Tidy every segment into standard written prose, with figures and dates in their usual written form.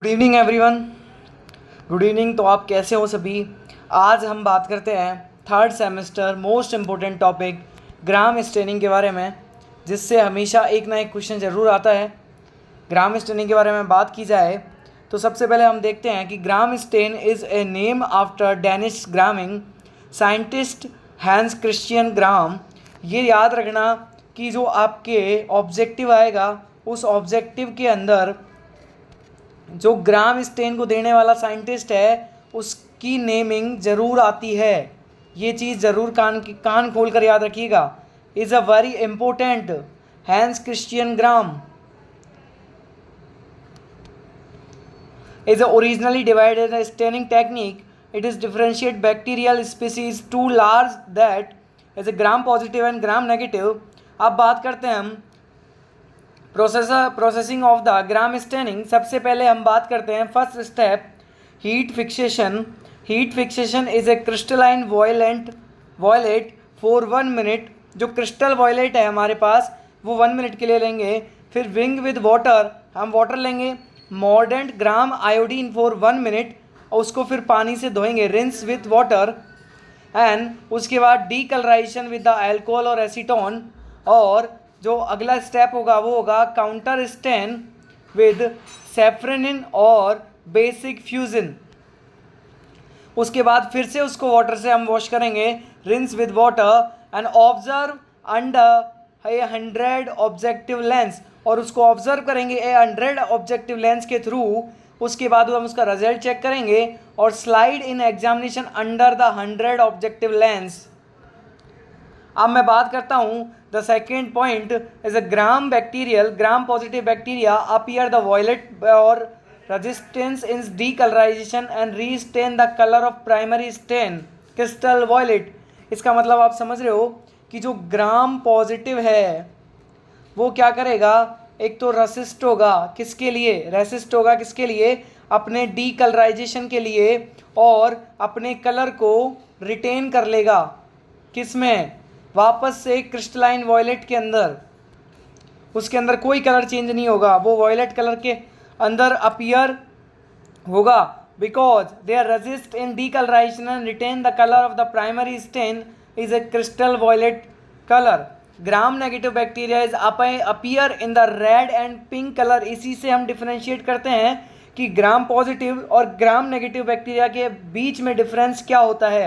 Good evening everyone. Good evening. तो आप कैसे हो सभी। आज हम बात करते हैं third semester most important topic Gram staining के बारे में, जिससे हमेशा एक ना एक क्वेश्चन ज़रूर आता है। ग्राम स्टेनिंग के बारे में बात की जाए तो सबसे पहले हम देखते हैं कि Gram stain is a name after Danish ग्रामिंग साइंटिस्ट हैंस क्रिश्चियन ग्राम। ये याद रखना कि जो आपके ऑब्जेक्टिव आएगा उस ऑब्जेक्टिव के अंदर जो ग्राम स्टेन को देने वाला साइंटिस्ट है उसकी नेमिंग ज़रूर आती है। ये चीज़ ज़रूर कान खोल कर याद रखिएगा। Is a very important hence Christian gram is originally divided as staining technique. It is differentiate bacterial species too large that as a gram positive and gram negative. अब बात करते हैं हम processing of the gram staining. सबसे पहले हम बात करते हैं first step heat fixation. Heat fixation is a crystalline violet for 1 minute. जो क्रिस्टल वॉयलेट है हमारे पास वो 1 मिनट के लिए लेंगे। फिर विंग विद वाटर, हम वाटर लेंगे। Mordant gram iodine for 1 minute और उसको फिर पानी से धोएंगे, रिंस विथ वाटर। एंड उसके बाद डीकलराइजेशन विद द अल्कोहल और एसीटोन। और जो अगला स्टेप होगा वो होगा काउंटर स्टेन विद सेफ्रेनिन और बेसिक फ्यूजन। उसके बाद फिर से उसको वाटर से हम वॉश करेंगे, rinse with water and observe under 100 objective lens. और उसको ऑब्जर्व करेंगे 100 ऑब्जेक्टिव लेंस के थ्रू। उसके बाद हम उसका रिजल्ट चेक करेंगे और slide in examination under the 100 objective lens. अब मैं बात करता हूँ the second point is a Gram positive bacteria appear the violet और resistance in decolourisation and restain the colour of primary stain crystal violet. इसका मतलब आप समझ रहे हो कि जो ग्राम पॉजिटिव है वो क्या करेगा, एक तो रेसिस्ट होगा किसके लिए, अपने डीकलराइजेशन के लिए, और अपने कलर को रिटेन कर लेगा किसमें, वापस से क्रिस्टलाइन वॉयलेट के अंदर। उसके अंदर कोई कलर चेंज नहीं होगा, वो वॉयलेट कलर के अंदर अपीयर होगा because they are resist in decolourisation and retain the colour of the primary stain is a crystal violet colour. Gram negative bacteria is appear in the red and pink colour. इसी से हम differentiate करते हैं कि gram positive और ग्राम negative bacteria के बीच में difference क्या होता है।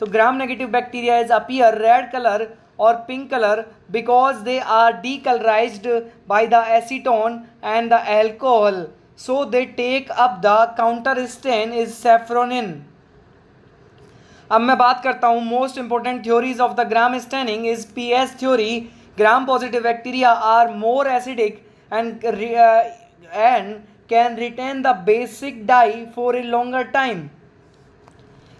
तो Gram negative bacteria is appear red colour और pink colour because they are decolorized by the acetone and the alcohol, so they take up the counter stain is safranin. अब मैं बात करता हूँ most important theories of the gram staining is PS theory. Gram positive bacteria are more acidic and can retain the basic dye for a longer time.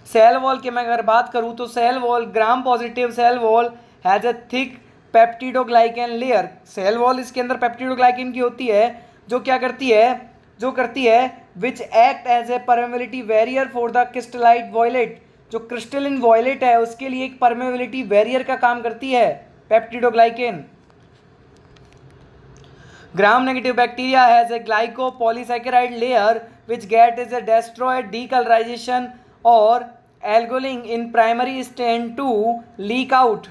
Cell wall की मैं अगर बात करूँ तो cell wall, gram positive cell wall has a thick peptidoglycan layer. Cell wall इसके अंदर peptidoglycan की होती है जो क्या करती है which act as a permeability barrier for the crystallite violet. जो क्रिस्टलिन वॉयलेट है उसके लिए एक परमेबिलिटी बैरियर का काम करती है peptidoglycan. Gram negative bacteria has a glyco polysaccharide layer which gate is a destroyed decolourisation और alcoholing in primary stain to leak out.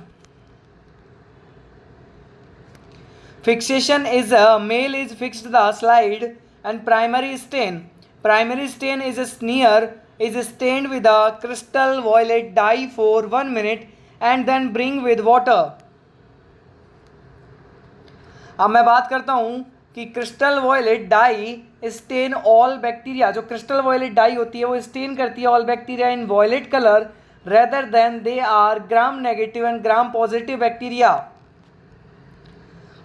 Fixation is a male is fixed the slide and primary stain. Primary stain is a smear is stained with a crystal violet dye for 1 minute and then bring with water. अब मैं बात करता हूँ कि crystal violet dye stain all bacteria. जो crystal violet dye होती है वो स्टेन करती है all bacteria in violet colour rather than they are gram negative and gram positive bacteria.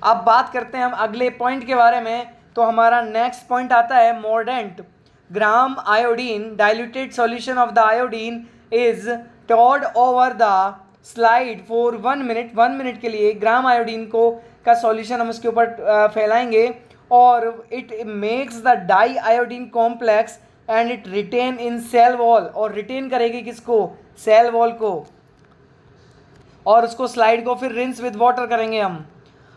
अब बात करते हैं हम अगले पॉइंट के बारे में। तो हमारा नेक्स्ट पॉइंट आता है mordant gram iodine. Diluted solution of the iodine is toured over the slide for 1 minute. 1 minute के लिए ग्राम आयोडीन को का सॉल्यूशन हम उसके ऊपर फैलाएंगे और it makes the dye iodine complex and it retain in cell wall. और रिटेन करेगी किसको, सेल वॉल को। और उसको स्लाइड को फिर रिंस विद वाटर करेंगे हम।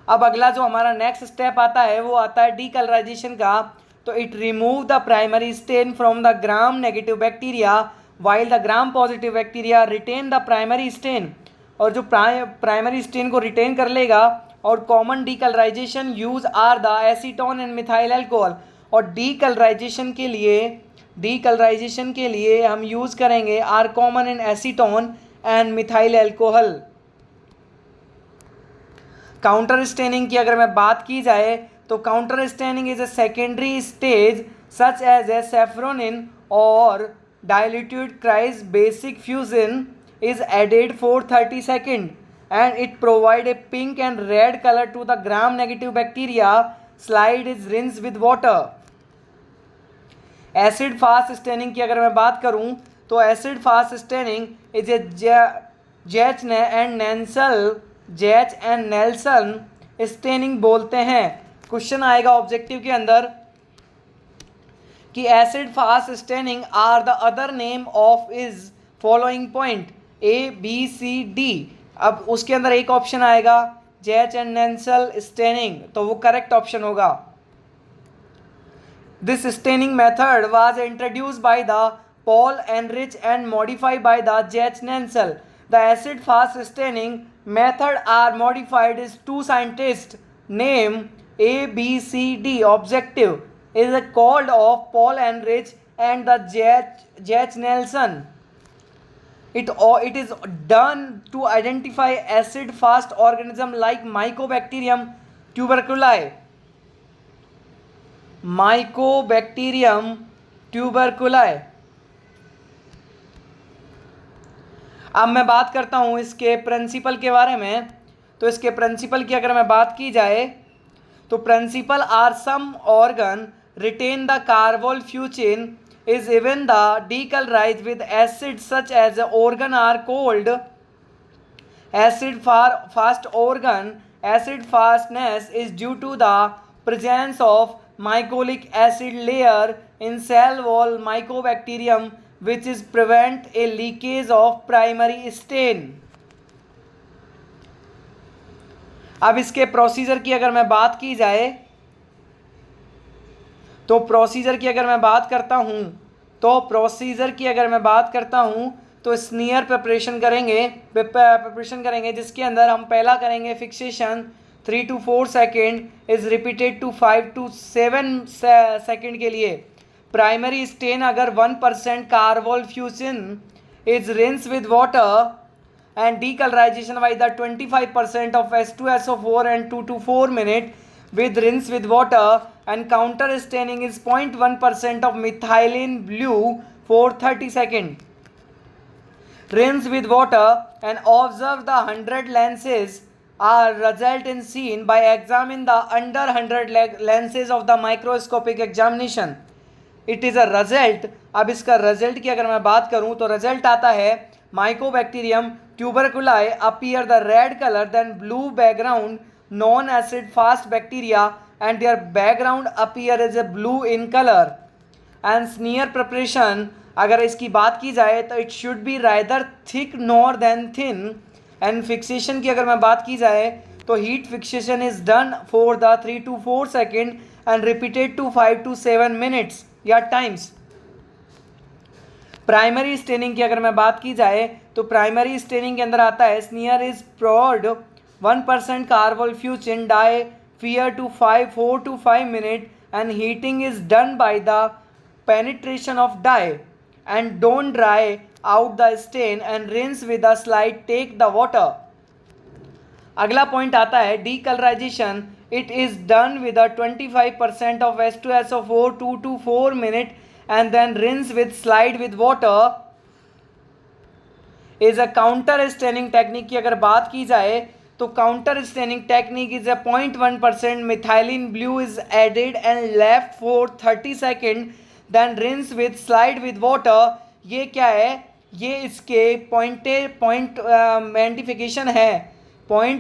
अब अगला जो हमारा नेक्स्ट स्टेप आता है वो आता है डीकलराइजेशन का। तो it remove the primary stain from the Gram negative bacteria while the Gram positive bacteria retain the primary stain, और जो प्राइमरी स्टेन को रिटेन कर लेगा। और common decolourisation use are the acetone and methyl alcohol, और decolourisation के लिए हम यूज करेंगे are common in acetone and methyl alcohol. Counter staining की अगर मैं बात की जाए तो counter staining is a secondary stage such as a सेफ्रोनिन और diluted Christ basic fusion is added for 30 seconds and it provide a pink and red color to the gram negative bacteria. Slide is rinsed with water. Acid fast staining की अगर मैं बात करूं तो acid fast staining is a Jach and Nelson staining बोलते हैं। Question आएगा objective के अंदर कि acid fast staining are the other name of is following point A B C D. अब उसके अंदर एक ऑप्शन आएगा जेच एंड नेंसल स्टेनिंग, तो वो करेक्ट ऑप्शन होगा। This staining method was introduced by the Paul Ehrlich and modified by the Ziehl Neelsen. The acid fast staining method are modified is two scientist name A B C D. Objective is called of Paul Enrich and the Jach Nelson. It is done to identify acid fast organism like Mycobacterium tuberculosis. Mycobacterium tuberculosis. अब मैं बात करता हूँ इसके principal के बारे में। तो इसके प्रिंसिपल की अगर मैं बात की जाए तो principle are some organ retain the carbol fucin is even the decolorized with acid such as the organ are called acid fast organ. Acid fastness is due to the presence of mycolic acid layer in cell wall mycobacterium which is prevent a leakage of primary stain. अब इसके procedure की अगर मैं बात की जाए तो procedure की अगर मैं बात करता हूं तो स्नीयर प्रिपरेशन करेंगे जिसके अंदर हम पहला करेंगे fixation 3 to 4 second is repeated to 5 to 7 second के लिए। प्राइमरी स्टेन अगर 1% carbol fuchsin is rinse with water and decolorization by the 25% of H2SO4 and 2 to 4 minutes with rinse with water, and counter staining is 0.1% of methylene blue for 30 seconds. Rinse with water and observe the 100 lenses are result in seen by examine the under 100 lenses of the microscopic examination. It is a result. अब इसका result की अगर मैं बात करूं तो result आता है Mycobacterium tuberculosis appear the red color than blue background non-acid fast bacteria and their background appear as a blue in color. And smear preparation अगर इसकी बात की जाए तो it should be rather thick nor than thin. And fixation की अगर मैं बात की जाए तो heat fixation is done for the 3 to 4 second and repeated to 5 to 7 minutes या times. प्राइमरी स्टेनिंग की अगर मैं बात की जाए तो प्राइमरी स्टेनिंग के अंदर आता है स्नीयर is poured 1% carbol fucin dye fear to 4 to 5 minutes and heating is done by the penetration of dye and don't dry out the stain and rinse with a slight take the water. अगला point आता है decolourisation. It is done with 25% of H2SO4 2 to 4 minutes and then rinse with slide with water. Is a counter staining technique की अगर बात की जाए तो counter staining technique is a 0.1% methylene blue is added and left for 30 second then rinse with slide with water. ये क्या है? ये इसके पॉइंट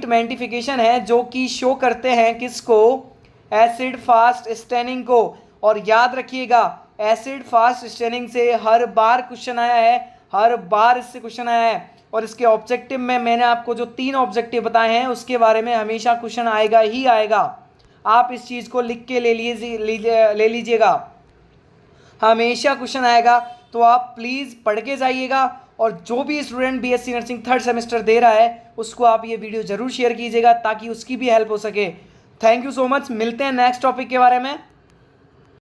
मैंटिफिकेशन है जो कि शो करते हैं किसको? एसिड फास्ट स्टेनिंग को. और याद रखिएगा एसिड फास्ट स्टेनिंग से हर बार क्वेश्चन आया है, हर बार इससे क्वेश्चन आया है. और इसके ऑब्जेक्टिव में मैंने आपको जो 3 ऑब्जेक्टिव बताए हैं उसके बारे में हमेशा क्वेश्चन आएगा ही आएगा. आप इस चीज़ को लिख के ले लीजिएगा। हमेशा क्वेश्चन आएगा, तो आप प्लीज़ पढ़ के जाइएगा। और जो भी student BSc nursing 3rd semester दे रहा है उसको आप ये वीडियो ज़रूर शेयर कीजिएगा ताकि उसकी भी हेल्प हो सके। Thank you so much. मिलते हैं नेक्स्ट टॉपिक के बारे में।